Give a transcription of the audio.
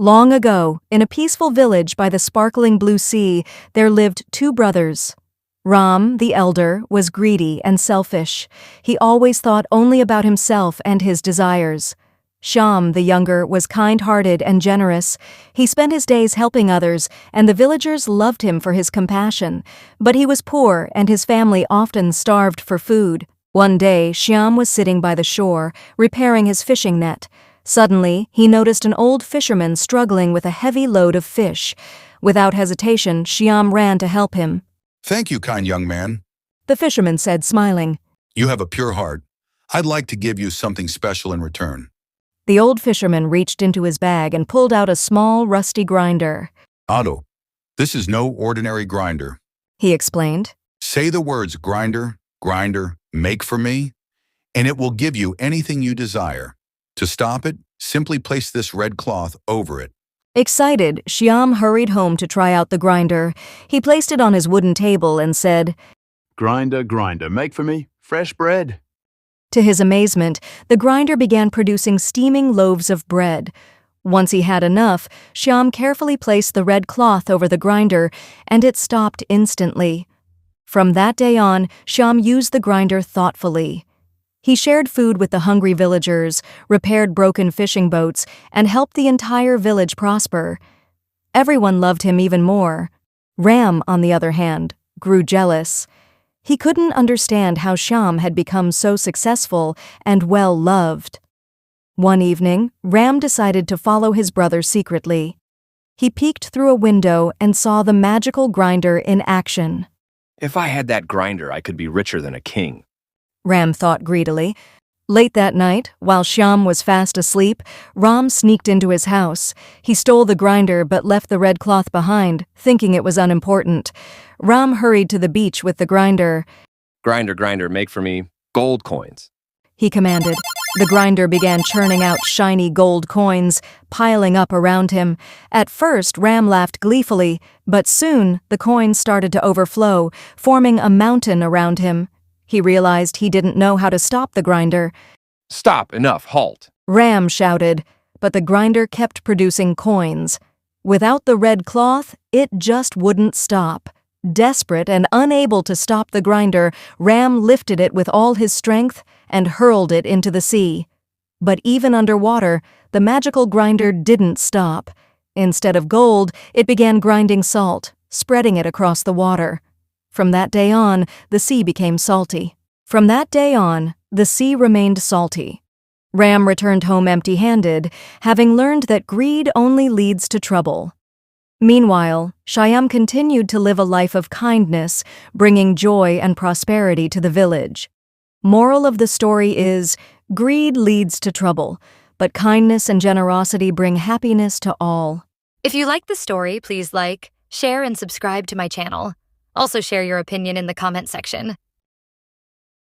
Long ago, in a peaceful village by the sparkling blue sea, there lived two brothers. Ram, the elder, was greedy and selfish. He always thought only about himself and his desires. Shyam, the younger, was kind-hearted and generous. He spent his days helping others, and the villagers loved him for his compassion. But he was poor, and his family often starved for food. One day, Shyam was sitting by the shore, repairing his fishing net. Suddenly, he noticed an old fisherman struggling with a heavy load of fish. Without hesitation, Shyam ran to help him. "Thank you, kind young man. The fisherman said, smiling. You have a pure heart. I'd like to give you something special in return." The old fisherman reached into his bag and pulled out a small, rusty grinder. "Otto, this is no ordinary grinder. He explained. Say the words grinder, grinder, make for me, and it will give you anything you desire. To stop it, simply place this red cloth over it." Excited, Shyam hurried home to try out the grinder. He placed it on his wooden table and said, "Grinder, grinder, make for me fresh bread." To his amazement, the grinder began producing steaming loaves of bread. Once he had enough, Shyam carefully placed the red cloth over the grinder, and it stopped instantly. From that day on, Shyam used the grinder thoughtfully. He shared food with the hungry villagers, repaired broken fishing boats, and helped the entire village prosper. Everyone loved him even more. Ram, on the other hand, grew jealous. He couldn't understand how Shyam had become so successful and well-loved. One evening, Ram decided to follow his brother secretly. He peeked through a window and saw the magical grinder in action. If I had that grinder, I could be richer than a king. Ram thought greedily. Late that night, while Shyam was fast asleep, Ram sneaked into his house. He stole the grinder but left the red cloth behind, thinking it was unimportant. Ram hurried to the beach with the grinder. "Grinder, grinder, make for me gold coins," he commanded. The grinder began churning out shiny gold coins, piling up around him. At first, Ram laughed gleefully, but soon the coins started to overflow, forming a mountain around him. He realized he didn't know how to stop the grinder. "Stop, enough, halt." Ram shouted, but the grinder kept producing coins. Without the red cloth, it just wouldn't stop. Desperate and unable to stop the grinder, Ram lifted it with all his strength and hurled it into the sea. But even underwater, the magical grinder didn't stop. Instead of gold, it began grinding salt, spreading it across the water. From that day on, the sea became salty. From that day on, the sea remained salty. Ram returned home empty-handed, having learned that greed only leads to trouble. Meanwhile, Shyam continued to live a life of kindness, bringing joy and prosperity to the village. Moral of the story is, greed leads to trouble, but kindness and generosity bring happiness to all. If you like the story, please like, share, and subscribe to my channel. Also share your opinion in the comment section.